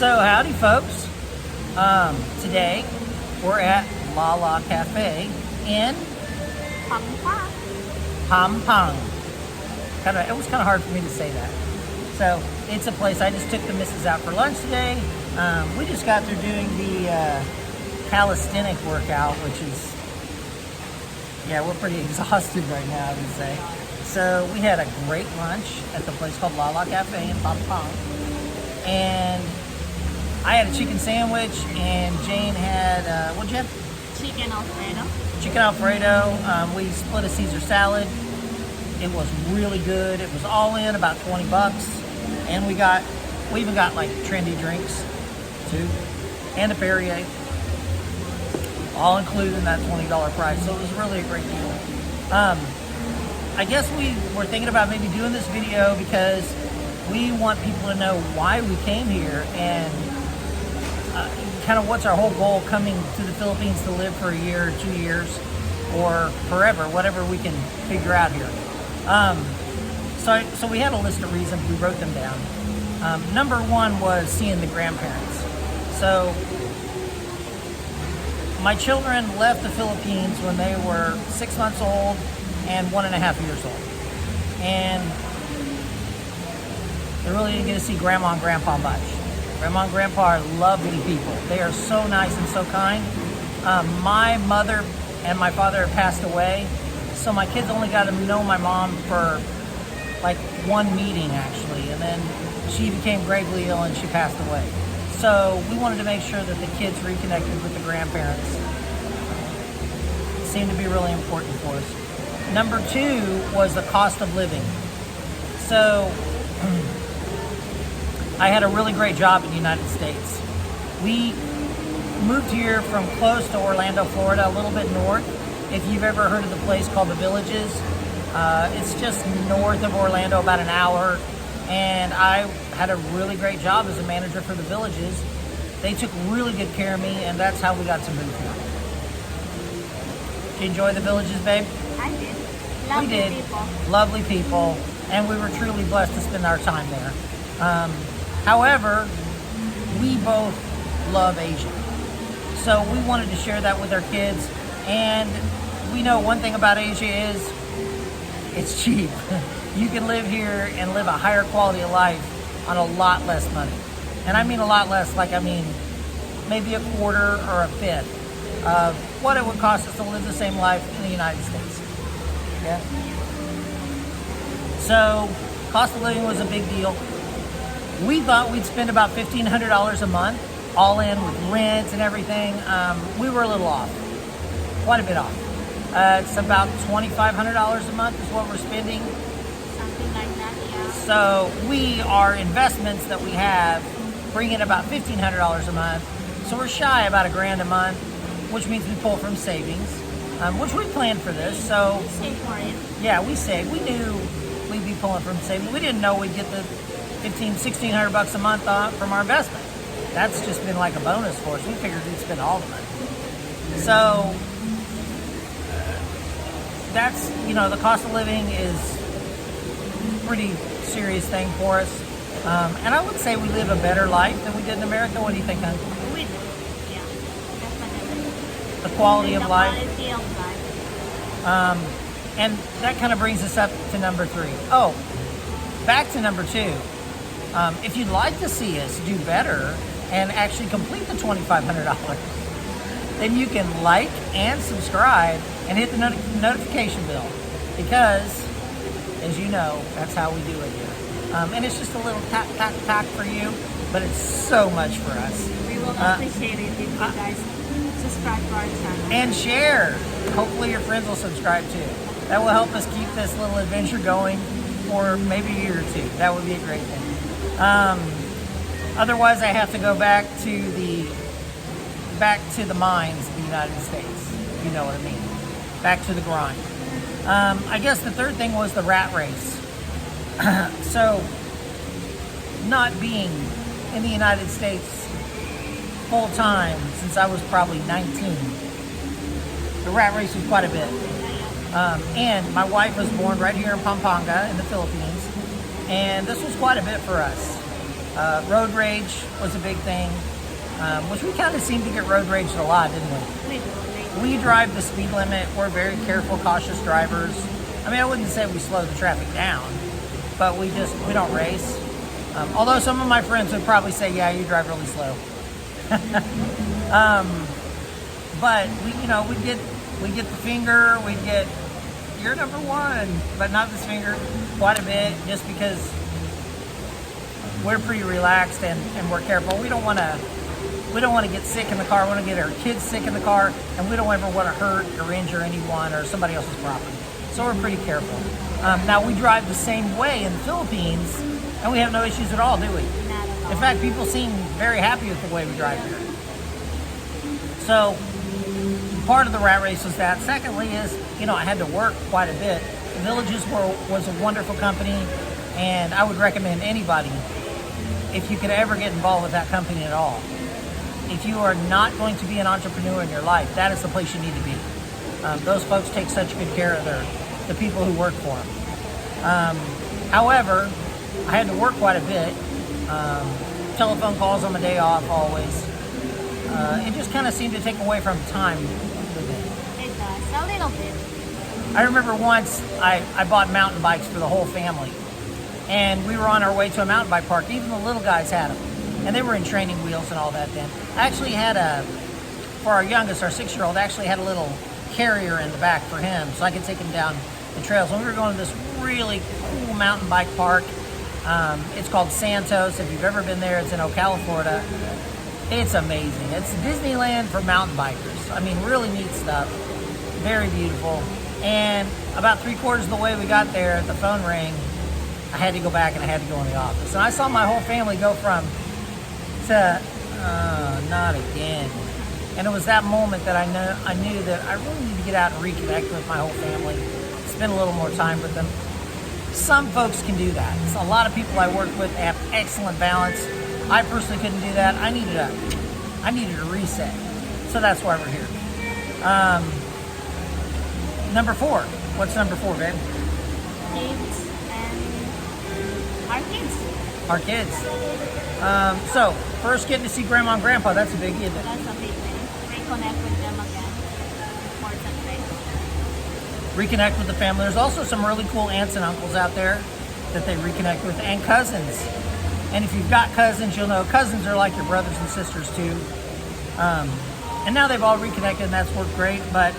So howdy folks, today we're at Lala Cafe in Pampang. It was kind of hard for me to say that. So it's a place, I just took the missus out for lunch today. We just got through doing the calisthenic workout, which is, yeah, we're pretty exhausted right now, I would say. So we had a great lunch at the place called Lala Cafe in Pampang. And I had a chicken sandwich, and Jane had, what'd you have? Chicken Alfredo. Chicken Alfredo. We split a Caesar salad. It was really good. It was all in about 20 bucks. And we even got like trendy drinks too. And a Perrier. All included in that $20 price. So it was really a great deal. I guess we were thinking about maybe doing this video because we want people to know why we came here and kind of what's our whole goal coming to the Philippines to live for a year or 2 years or forever, whatever we can figure out here. So we had a list of reasons. We wrote them down. Number one was seeing the grandparents. So my children left the Philippines when they were 6 months old and 1.5 years old. And they really didn't get to see Grandma and Grandpa much. Grandma and Grandpa are lovely people. They are so nice and so kind. My mother and my father have passed away, so my kids only got to know my mom for like one meeting actually, and then she became gravely ill and she passed away. So we wanted to make sure that the kids reconnected with the grandparents. It seemed to be really important for us. Number two was the cost of living. So I had a really great job in the United States. We moved here from close to Orlando, Florida, a little bit north. If you've ever heard of the place called The Villages, it's just north of Orlando, about an hour. And I had a really great job as a manager for The Villages. They took really good care of me, and that's how we got to move here. Did you enjoy The Villages, babe? I did. Lovely We did. people. Lovely people, and we were truly blessed to spend our time there. However, we both love Asia. So we wanted to share that with our kids. And we know one thing about Asia is it's cheap. You can live here and live a higher quality of life on a lot less money. And I mean a lot less, like I mean maybe a quarter or a fifth of what it would cost us to live the same life in the United States. Yeah. So cost of living was a big deal. We thought we'd spend about $1,500 a month, all in with rent and everything. We were a little off, quite a bit off. It's about $2,500 a month is what we're spending. Something like that, yeah. So our investments that we have bring in about $1,500 a month. So we're shy about $1,000 a month, which means we pull from savings, which we planned for this. So Save for it. yeah, we saved. We knew we'd be pulling from savings. We didn't know we'd get the $1,600 bucks a month from our investment. That's just been like a bonus for us. We figured we'd spend all the money. So that's, the cost of living is a pretty serious thing for us. And I would say we live a better life than we did in America. What do you think, hon? We do. Yeah, definitely. The quality of life. Quality of life. And that kind of brings us up to number three. Oh, back to number two. If you'd like to see us do better and actually complete the $2,500, then you can like and subscribe and hit the notification bell, because, as you know, that's how we do it here. And it's just a little tack for you, but it's so much for us. We will appreciate it if you guys subscribe to our channel. And share. Hopefully your friends will subscribe too. That will help us keep this little adventure going for maybe a year or two. That would be a great thing. Otherwise, I have to go back to the mines of the United States. You know what I mean. Back to the grind. I guess the third thing was the rat race. So, not being in the United States full time since I was probably 19, the rat race was quite a bit. And my wife was born right here in Pampanga in the Philippines, and this was quite a bit for us. Road rage was a big thing, which we kind of seemed to get road raged a lot, didn't we? We do. We drive the speed limit. We're very careful, cautious drivers. I mean, I wouldn't say we slow the traffic down, but we don't race. Although some of my friends would probably say, yeah, you drive really slow. But we get the finger, we get you're number one, but not this finger quite a bit, just because we're pretty relaxed and we're careful. We don't want to get sick in the car. We want to get our kids sick in the car, and we don't ever want to hurt or injure anyone or somebody else's property. So we're pretty careful. Now we drive the same way in the Philippines, and we have no issues at all, do we? Not at all. In fact, people seem very happy with the way we drive here. So part of the rat race was that. Secondly is, I had to work quite a bit. The Villages was a wonderful company, and I would recommend anybody, if you could ever get involved with that company at all. If you are not going to be an entrepreneur in your life, that is the place you need to be. Those folks take such good care of the people who work for them. However, I had to work quite a bit. Telephone calls on my day off always. It just kind of seemed to take away from time. It does. A little bit. I remember once I bought mountain bikes for the whole family. And we were on our way to a mountain bike park. Even the little guys had them. And they were in training wheels and all that then. I actually had for our youngest, our 6-year-old, actually had a little carrier in the back for him, so I could take him down the trails. When we were going to this really cool mountain bike park, it's called Santos. If you've ever been there, it's in Ocala, Florida. It's amazing. It's Disneyland for mountain bikers. I mean, really neat stuff. Very beautiful. And about 3/4 of the way we got there, the phone rang. I had to go back and I had to go in the office. And I saw my whole family go from to not again. And it was that moment that I knew that I really need to get out and reconnect with my whole family, spend a little more time with them. Some folks can do that. So a lot of people I work with have excellent balance. I personally couldn't do that. I needed a reset. So that's why we're here. Number 4. What's number 4, babe? Kids and our kids. Our kids. So first getting to see Grandma and Grandpa, that's a big deal. That's a big thing. Reconnect with them again. Important thing. Reconnect with the family. There's also some really cool aunts and uncles out there that they reconnect with, and cousins. And if you've got cousins, you'll know cousins are like your brothers and sisters too. And now they've all reconnected, and that's worked great. But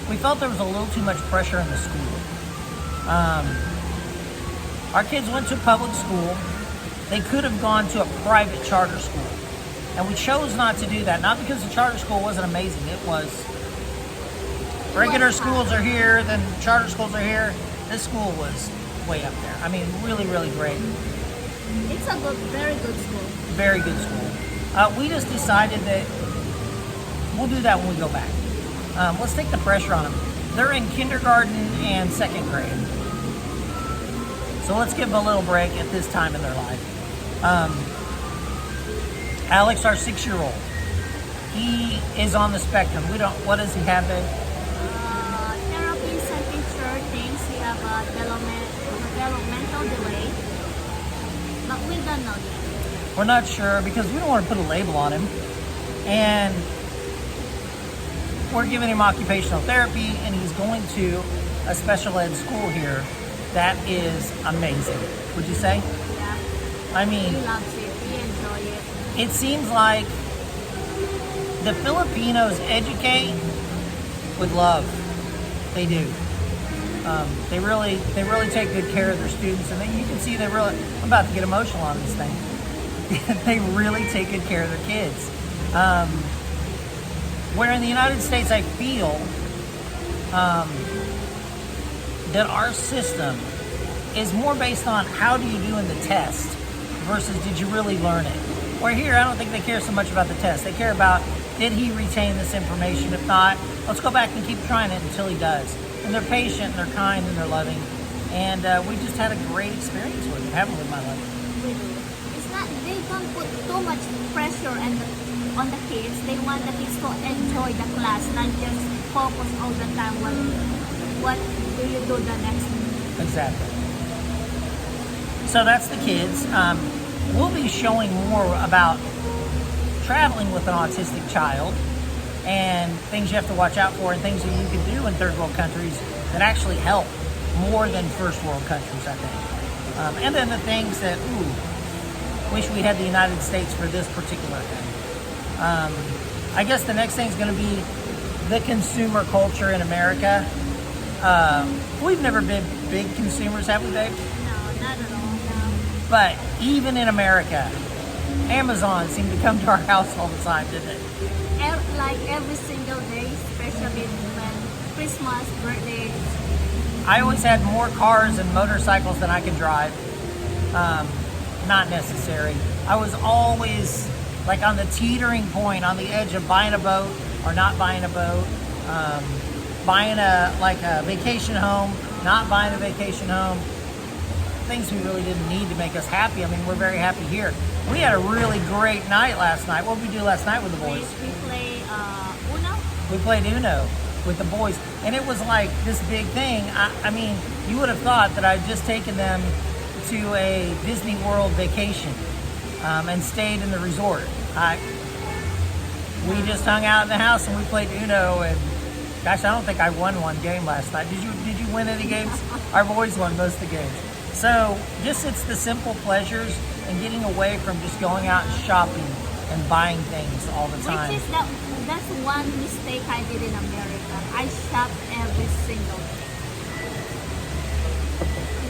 we felt there was a little too much pressure in the school. Our kids went to public school. They could have gone to a private charter school. And we chose not to do that. Not because the charter school wasn't amazing. It was. Regular schools are here, then charter schools are here. This school was way up there. I mean, really, really great. It's a very good school. Very good school. We just decided that we'll do that when we go back. Let's take the pressure on them. They're in kindergarten and 2nd grade. So let's give them a little break at this time in their life. Alex, our 6-year-old, he is on the spectrum. What does he have, babe? Therapists and teacher thinks we have a developmental delay, but we don't know yet. We're not sure because we don't want to put a label on him. And we're giving him occupational therapy, and he's going to a special ed school here that is amazing. Would you say? Yeah. I mean, He loves it. He enjoys it. it seems like the Filipinos educate with love. They do. They really take good care of their students, and then you can see I'm about to get emotional on this thing. They really take good care of their kids. Where in the United States, I feel that our system is more based on how do you do in the test versus did you really learn it. Where here, I don't think they care so much about the test. They care about, did he retain this information? If not, let's go back and keep trying it until he does. And they're patient, and they're kind, and they're loving. And we just had a great experience with them, haven't we, my love? We do. It's not, they don't put too much pressure on the kids. They want the kids to enjoy the class, not just focus all the time on what do you do the next. Exactly. So that's the kids. we'll be showing more about traveling with an autistic child and things you have to watch out for and things that you can do in third world countries that actually help more than first world countries, I think. And then the things that, wish we had the United States for this particular thing. I guess the next thing is going to be the consumer culture in America. We've never been big consumers, have we, babe? No, not at all. No. But even in America, Amazon seemed to come to our house all the time, didn't it? Like every single day, especially when Christmas, birthdays. I always had more cars and motorcycles than I could drive. Not necessary. I was always like on the teetering point, on the edge of buying a boat or not buying a boat, buying a vacation home, not buying a vacation home. Things we really didn't need to make us happy. I mean, we're very happy here. We had a really great night last night. What did we do last night with the boys? We play Uno. We played Uno with the boys, and it was like this big thing. I mean, you would have thought that I'd just taken them to a Disney World vacation and stayed in the resort. We just hung out in the house and we played Uno, and gosh, I don't think I won one game last night. Did you win any games? Our boys won most of the games. So just it's the simple pleasures and getting away from just going out and shopping and buying things all the time. Which is that's one mistake I did in America. I shop every single day.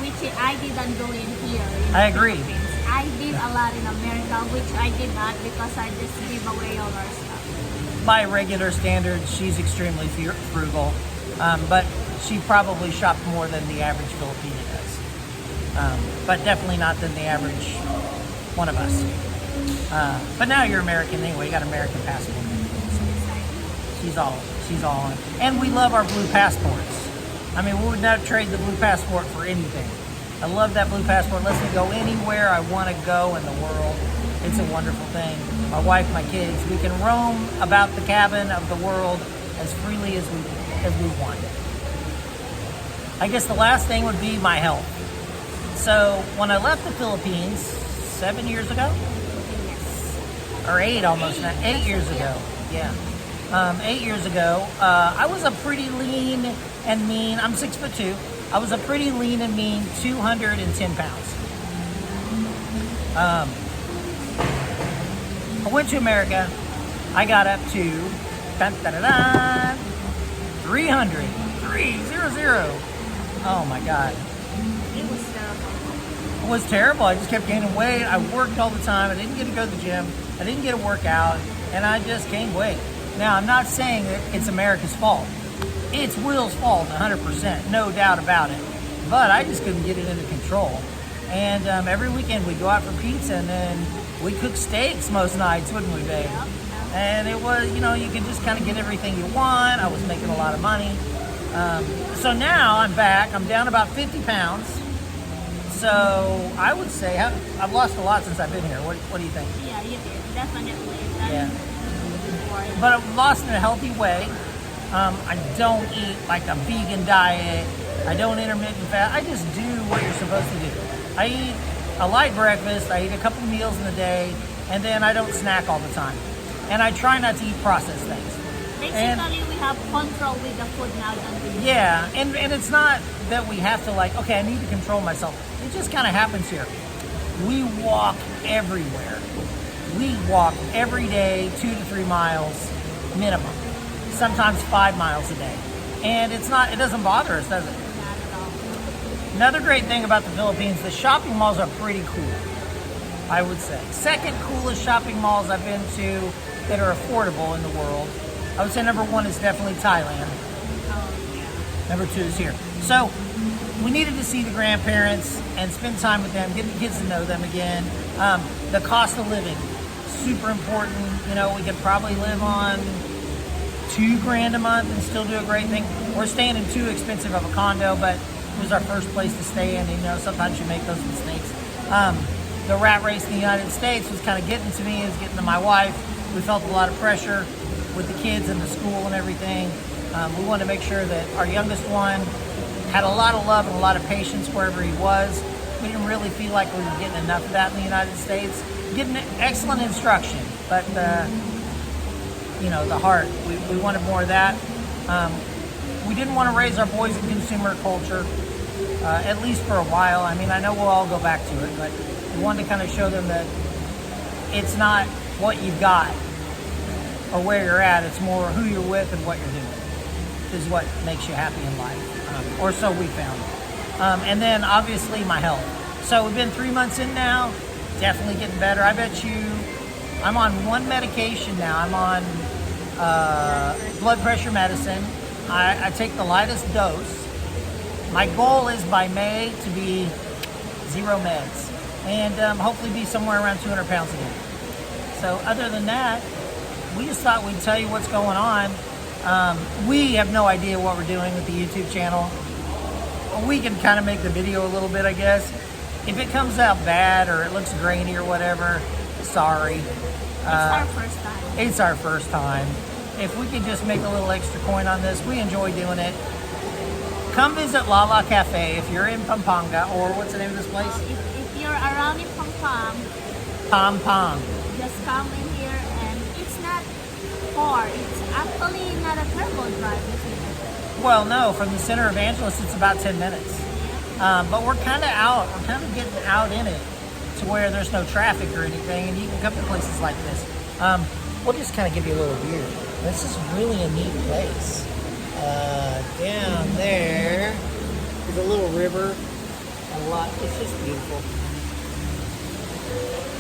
Which I didn't do in here. I agree. I did a lot in America, which I did not because I just give away all our stuff. By regular standards, she's extremely frugal, but she probably shopped more than the average Filipino does. But definitely not than the average one of us. But now you're American anyway. You got an American passport. So she's all on. And we love our blue passports. I mean, we would not trade the blue passport for anything. I love that blue passport. Lets me go anywhere I want to go in the world. It's a wonderful thing. My wife, my kids, we can roam about the cabin of the world as freely as we want. I guess the last thing would be my health. So when I left the Philippines 7 years ago, or 8 almost now, 8 years ago, yeah. 8 years ago, I was a pretty lean and mean. I'm 6'2". I was a pretty lean and mean 210 pounds. I went to America. I got up to 300. Oh my God. It was terrible. It was terrible. I just kept gaining weight. I worked all the time. I didn't get to go to the gym. I didn't get to work out. And I just gained weight. Now, I'm not saying that it's America's fault. It's Will's fault, 100%. No doubt about it. But I just couldn't get it under control. And every weekend we'd go out for pizza, and then we'd cook steaks most nights, wouldn't we, babe? And it was, you could just kind of get everything you want. I was making a lot of money. So now I'm back. I'm down about 50 pounds. So I would say I've lost a lot since I've been here. What do you think? Yeah, you did. Definitely. Yeah. But I've lost in a healthy way. I don't eat like a vegan diet. I don't intermittent fast. I just do what you're supposed to do. I eat a light breakfast. I eat a couple meals in the day. And then I don't snack all the time. And I try not to eat processed things. Basically, we have control with the food now, don't we? Yeah, and it's not that we have to okay, I need to control myself. It just kind of happens here. We walk everywhere. We walk every day 2 to 3 miles minimum, sometimes 5 miles a day. And it doesn't bother us, does it? Not at all. Another great thing about the Philippines, the shopping malls are pretty cool, I would say. Second coolest shopping malls I've been to that are affordable in the world. I would say number 1 is definitely Thailand. Oh, yeah. Number 2 is here. So we needed to see the grandparents and spend time with them, get the kids to know them again. The cost of living, super important. We could probably live on $2,000 a month and still do a great thing. We're staying in too expensive of a condo, but it was our first place to stay in. Sometimes you make those mistakes. The rat race in the United States was kind of getting to me, it was getting to my wife. We felt a lot of pressure with the kids and the school and everything. We wanted to make sure that our youngest one had a lot of love and a lot of patience wherever he was. We didn't really feel like we were getting enough of that in the United States. Getting excellent instruction, but you know, the heart, we wanted more of that. We didn't want to raise our boys in consumer culture, at least for a while. I mean, I know we'll all go back to it, but we wanted to kind of show them that it's not what you've got or where you're at, it's more who you're with and what you're doing is what makes you happy in life, or so we found. And then obviously my health. So we've been 3 months in now, definitely getting better. I bet you, I'm on one medication now. I'm on blood pressure medicine. I take the lightest dose. My goal is by May to be 0 meds and hopefully be somewhere around 200 pounds again. So other than that, we just thought we'd tell you what's going on. We have no idea what we're doing with the YouTube channel. We can kind of make the video a little bit, I guess. If it comes out bad or it looks grainy or whatever, sorry. It's our first time. It's our first time. If we could just make a little extra coin on this, we enjoy doing it. Come visit Lala Cafe if you're in Pampanga, or what's the name of this place? If you're around in Pampang. just come in here, and it's not far. It's actually not a turbo drive, isn't it? Well, no, from the center of Angeles, it's about 10 minutes. But we're kind of out. We're kind of getting out in it to where there's no traffic or anything, and you can come to places like this. We'll just kind of give you a little view. This is really a neat place. Down there is a little river. A lot. It's just beautiful.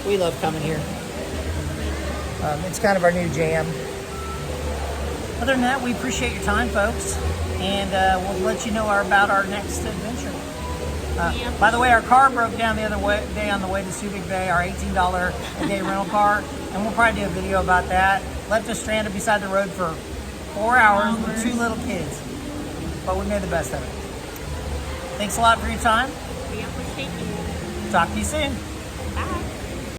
We love coming here. It's kind of our new jam. Other than that, we appreciate your time, folks, and we'll let you know about our next adventure. By the way, our car broke down the other day on the way to Subic Bay, our $18 a day rental car, and we'll probably do a video about that. Left us stranded beside the road for 4 hours with 2 little kids, but we made the best of it. Thanks a lot for your time. We appreciate you. Talk to you soon.